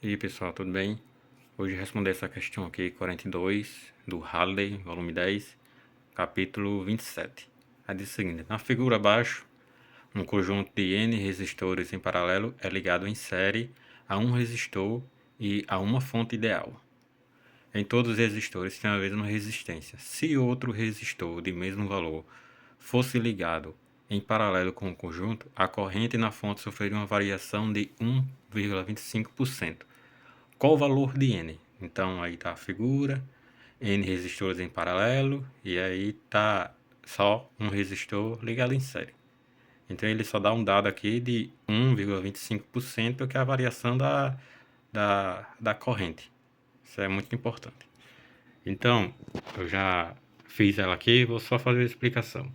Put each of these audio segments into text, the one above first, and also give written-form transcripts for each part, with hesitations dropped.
E aí pessoal, tudo bem? Hoje responder essa questão aqui, 42, do Halley, volume 10, capítulo 27. Aí diz o seguinte: na figura abaixo, um conjunto de N resistores em paralelo é ligado em série a um resistor e a uma fonte ideal. Em todos os resistores tem a mesma resistência. Se outro resistor de mesmo valor fosse ligado em paralelo com o conjunto, a corrente na fonte sofreria uma variação de 1,25%. Qual o valor de N? Então aí tá a figura, N resistores em paralelo, e aí tá só um resistor ligado em série. Então ele só dá um dado aqui de 1,25%, que é a variação da corrente. Isso é muito importante. Então, eu já fiz ela aqui, vou só fazer a explicação.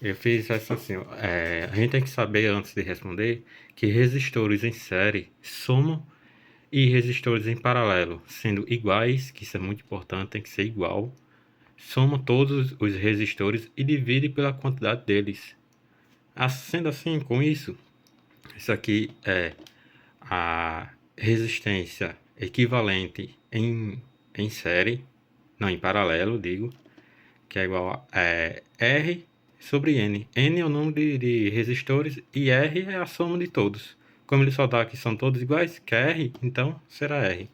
Eu fiz essa assim, a gente tem que saber antes de responder que resistores em série somam e resistores em paralelo, sendo iguais, que isso é muito importante, tem que ser igual, soma todos os resistores e divide pela quantidade deles. Sendo assim, com isso aqui é a resistência equivalente em série, não, em paralelo, digo, que é igual a R sobre N. N é o número de resistores e R é a soma de todos. Como ele só dá que são todos iguais, que é R, então será R.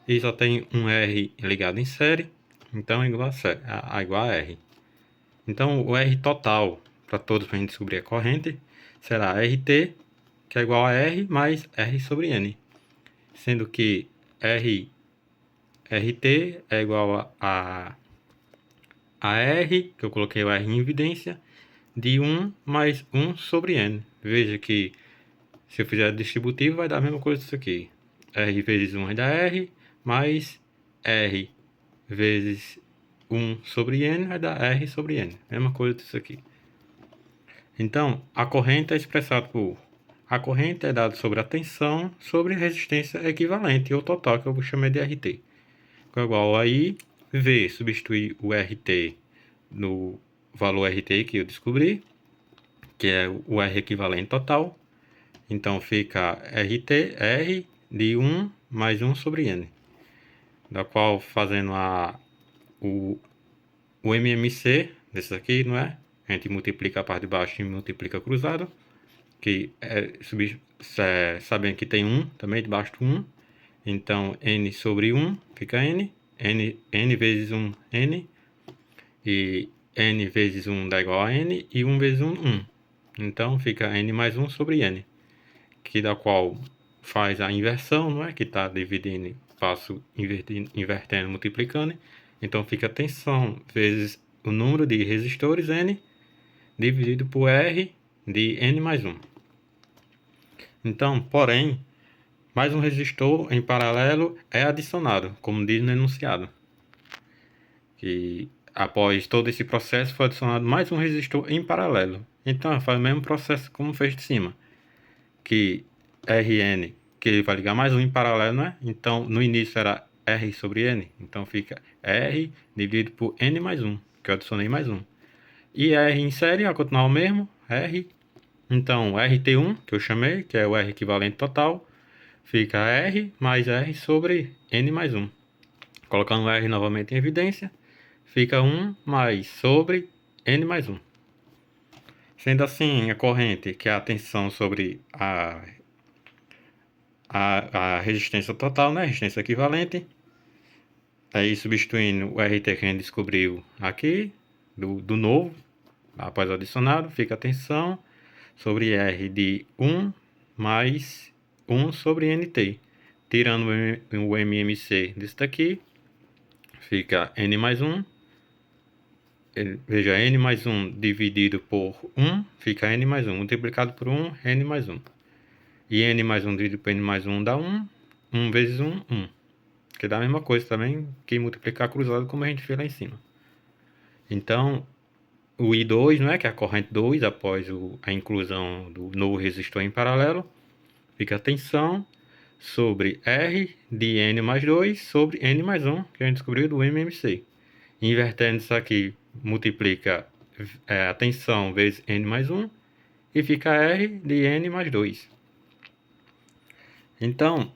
E só tem um R ligado em série, então é igual igual a R. Então o R total, para todos, para a gente descobrir a corrente, será RT, que é igual a R mais R sobre N. Sendo que RT é igual a R, que eu coloquei o R em evidência, de 1 mais 1 sobre N. Veja que se eu fizer distributivo vai dar a mesma coisa disso aqui. R vezes 1 vai dar R, mais R vezes 1 sobre N vai dar R sobre N. Mesma coisa disso aqui. Então, a corrente é expressada por... A corrente é dada sobre a tensão sobre resistência equivalente, ou total, que eu vou chamar de RT. Que é igual a I, V, substituir o RT no valor RT que eu descobri, que é o R equivalente total. Então, fica RT, R de 1 mais 1 sobre N. Da qual, fazendo o MMC desse aqui, não é? A gente multiplica a parte de baixo e multiplica cruzado, que sabendo que tem 1 também debaixo do 1. Então, N sobre 1 fica N vezes 1, N, e N vezes 1 dá igual a N, e 1 vezes 1, 1. Então, fica N mais 1 sobre N, que da qual faz a inversão, não é? Que está dividindo, passo invertendo, multiplicando. Então, fica tensão vezes o número de resistores, N, dividido por R de N mais 1. Então, porém, mais um resistor em paralelo é adicionado, como diz no enunciado. Que após todo esse processo foi adicionado mais um resistor em paralelo. Então, faz o mesmo processo como fez de cima. Que Rn, que ele vai ligar mais um em paralelo, né? Então, no início era R sobre N. Então, fica R dividido por N mais 1, que eu adicionei mais um. E R em série vai continuar o mesmo, R. Então, RT1, que eu chamei, que é o R equivalente total, fica R mais R sobre N mais 1. Colocando o R novamente em evidência, fica 1 mais sobre N mais 1. Sendo assim, a corrente, que é a tensão sobre a resistência total, né? Resistência equivalente. Aí substituindo o RT que a gente descobriu aqui, do novo, após o adicionado, fica a tensão sobre R de 1 mais 1 sobre NT. Tirando o MMC desse daqui, fica N mais 1. Veja, N mais 1 dividido por 1, fica N mais 1. Multiplicado por 1, N mais 1. E N mais 1 dividido por N mais 1 dá 1. 1 vezes 1, 1. Que dá a mesma coisa também que multiplicar cruzado, como a gente fez lá em cima. Então, o I2, não é, que é a corrente 2, após a inclusão do novo resistor em paralelo, fica a tensão sobre R de N mais 2 sobre N mais 1, que a gente descobriu do MMC. Invertendo isso aqui, multiplica a tensão vezes N mais 1 e fica R de N mais 2. Então,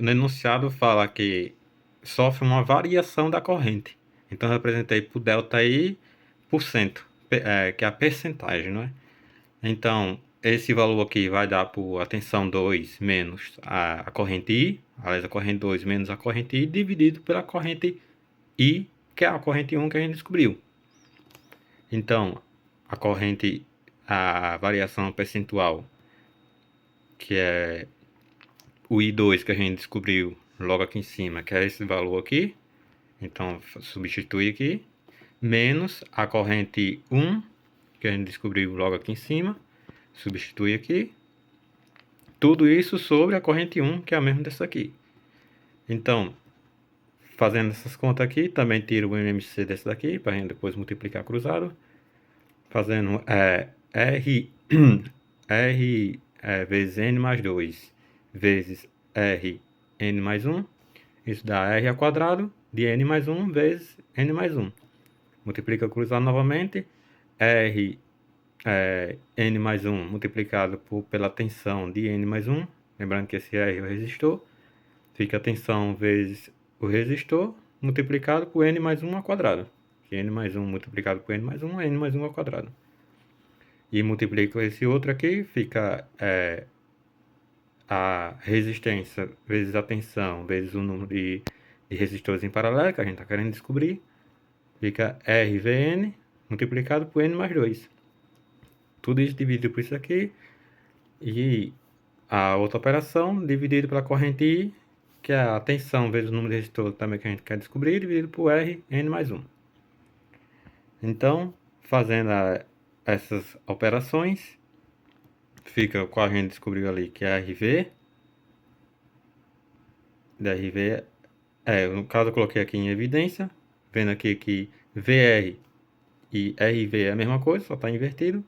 no enunciado fala que sofre uma variação da corrente. Então, eu representei por ΔI por cento, que é a percentagem, não é? Então, esse valor aqui vai dar por a tensão 2 menos a corrente I, aliás, a corrente 2 menos a corrente I, dividido pela corrente I, que é a corrente 1 que a gente descobriu. Então, a variação percentual, que é o I2 que a gente descobriu logo aqui em cima, que é esse valor aqui. Então, substitui aqui, menos a corrente 1, que a gente descobriu logo aqui em cima, substitui aqui. Tudo isso sobre a corrente 1, que é a mesma dessa aqui. Então, fazendo essas contas aqui, também tiro o MMC desse daqui, para a gente depois multiplicar cruzado. Fazendo R, R vezes N mais 2, vezes R, N mais 1. Isso dá R ao quadrado de N mais 1 vezes N mais 1. Multiplica cruzado novamente. R N mais 1 multiplicado pela tensão de N mais 1. Lembrando que esse R é o resistor. Fica a tensão vezes o resistor multiplicado por N mais 1 ao quadrado. Que N mais 1 multiplicado por N mais 1 é N mais 1 ao quadrado. E multiplico esse outro aqui, fica a resistência vezes a tensão vezes o número de resistores em paralelo, que a gente está querendo descobrir. Fica RVN multiplicado por N mais 2. Tudo isso dividido por isso aqui. E a outra operação dividido pela corrente I, que é a tensão vezes o número de resistores também que a gente quer descobrir, dividido por Rn mais 1. Então, fazendo essas operações, fica o que a gente descobriu ali, que é RV. DRV, no caso eu coloquei aqui em evidência, vendo aqui que VR e RV é a mesma coisa, só está invertido,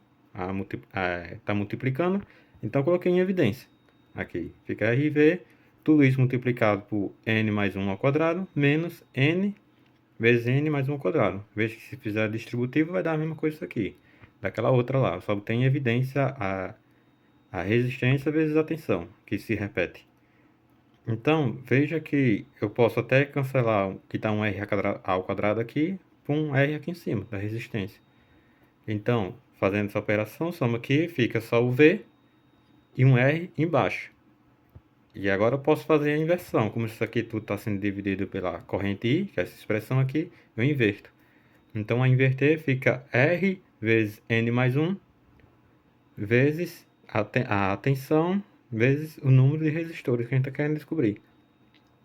está multiplicando, então coloquei em evidência. Aqui fica RV, tudo isso multiplicado por N mais 1 ao quadrado, menos N vezes N mais 1 ao quadrado. Veja que se fizer distributivo vai dar a mesma coisa isso aqui, daquela outra lá, só tem em evidência a resistência vezes a tensão, que se repete. Então, veja que eu posso até cancelar que está um R ao quadrado aqui por um R aqui em cima, da resistência. Então, fazendo essa operação, soma aqui, fica só o V e um R embaixo. E agora eu posso fazer a inversão. Como isso aqui tudo está sendo dividido pela corrente I, que é essa expressão aqui, eu inverto. Então, a inverter fica R vezes N mais 1 vezes a tensão vezes o número de resistores que a gente está querendo descobrir.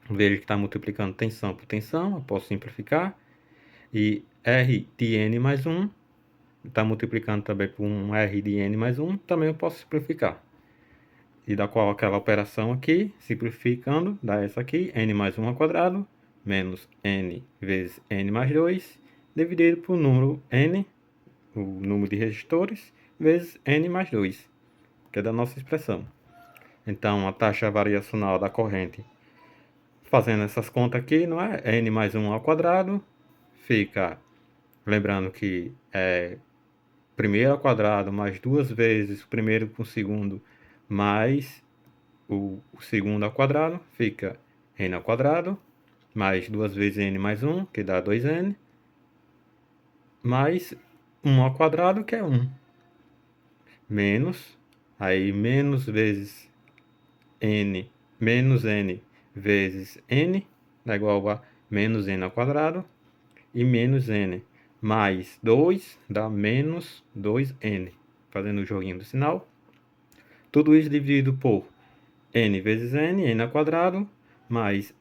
Veja que está multiplicando tensão por tensão, eu posso simplificar. E R de N mais 1 está multiplicando também por um R de N mais 1, também eu posso simplificar. E dá qual aquela operação aqui, simplificando, dá essa aqui, N mais 1 ao quadrado, menos N vezes N mais 2, dividido por número N, o número de resistores, vezes N mais 2, que é da nossa expressão. Então, a taxa variacional da corrente, fazendo essas contas aqui, não é? N mais 1 ao quadrado, fica, lembrando que é primeiro ao quadrado mais 2 vezes o primeiro com o segundo, mais o segundo ao quadrado, fica N ao quadrado, mais 2 vezes N mais 1, que dá 2N, mais 1 ao quadrado, que é 1, menos, aí menos vezes N, menos N vezes N, é igual a menos N ao quadrado, e menos N mais 2 dá menos 2N, fazendo o joguinho do sinal. Tudo isso dividido por N vezes N, N ao quadrado, mais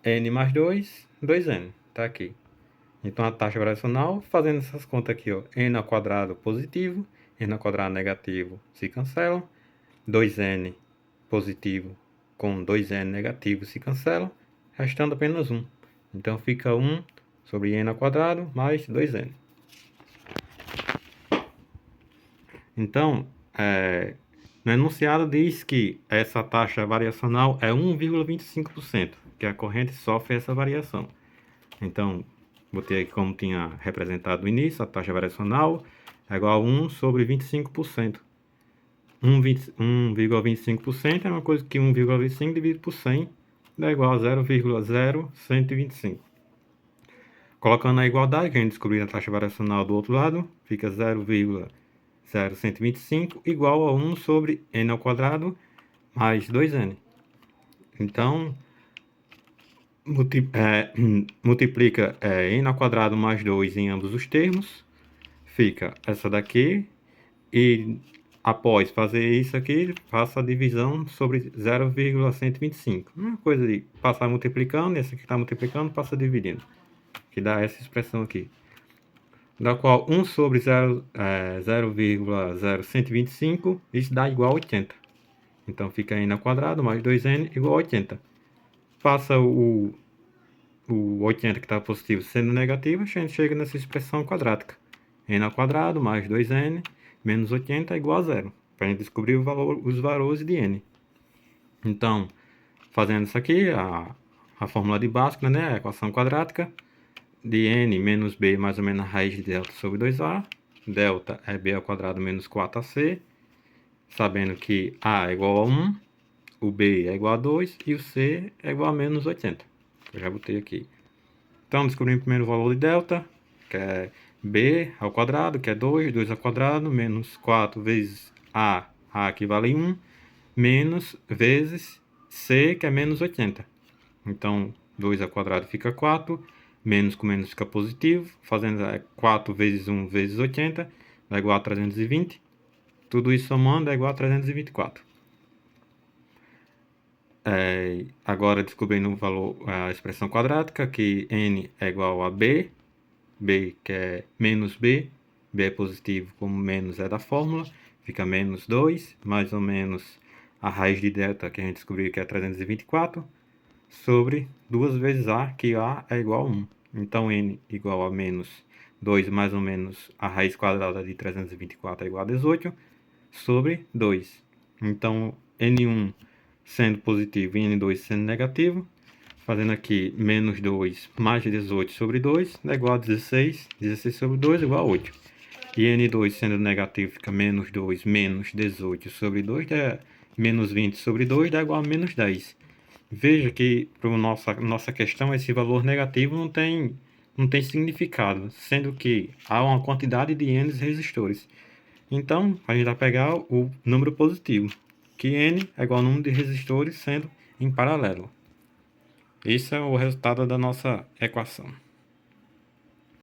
N mais 2, 2N, tá aqui. Então, a taxa variacional, fazendo essas contas aqui, ó, N ao quadrado positivo, N ao quadrado negativo se cancelam, 2N positivo com 2N negativo se cancelam, restando apenas 1. Então, fica 1 sobre N ao quadrado mais 2N. Então, no enunciado diz que essa taxa variacional é 1,25%, que a corrente sofre essa variação. Então, botei aqui como tinha representado no início, a taxa variacional é igual a 1 sobre 25%. 1,25% é uma coisa que 1,25 dividido por 100 dá igual a 0,0125. Colocando a igualdade, a gente descobriu a taxa variacional do outro lado, fica 0,0125 igual a 1 sobre n ao quadrado mais 2n. Então, multiplica n ao quadrado mais 2 em ambos os termos, fica essa daqui, e após fazer isso aqui, faça a divisão sobre 0,125. Uma coisa de passar multiplicando, essa aqui está multiplicando, passa dividindo, que dá essa expressão aqui, da qual 1 sobre 0,0125, isso dá igual a 80. Então fica n ao quadrado mais 2n igual a 80. Faça o 80 que está positivo sendo negativo, a gente chega nessa expressão quadrática. N ao quadrado mais 2n menos 80 é igual a zero, para a gente descobrir os valores de n. Então, fazendo isso aqui, a fórmula de Bhaskara, né, a equação quadrática de n menos b mais ou menos a raiz de delta sobre 2a. Delta é b ao quadrado menos 4ac, sabendo que a é igual a 1, o b é igual a 2 e o c é igual a menos 80. Eu já botei aqui. Então, descobrimos primeiro o valor de delta, que é b ao quadrado, que é 2, 2 ao quadrado, menos 4 vezes a que vale 1, menos vezes c, que é menos 80. Então, 2 ao quadrado fica 4, menos com menos fica positivo, fazendo 4 vezes 1 vezes 80, dá igual a 320. Tudo isso somando é igual a 324. Agora descobrindo o valor, a expressão quadrática, que n é igual a b que é menos b é positivo, como menos é da fórmula, fica menos 2, mais ou menos a raiz de delta, que a gente descobriu que é 324, sobre 2 vezes a, que a é igual a 1. Então n igual a menos 2 mais ou menos a raiz quadrada de 324 é igual a 18, sobre 2. Então n1 sendo positivo e n2 sendo negativo, fazendo aqui menos 2 mais 18 sobre 2 é igual a 16, 16 sobre 2 é igual a 8. E n2 sendo negativo fica menos 2 menos 18 sobre 2, dá menos 20 sobre 2 dá igual a menos 10. Veja que para a nossa questão esse valor negativo não tem significado, sendo que há uma quantidade de n resistores. Então, a gente vai pegar o número positivo, que n é igual ao número de resistores sendo em paralelo. Esse é o resultado da nossa equação.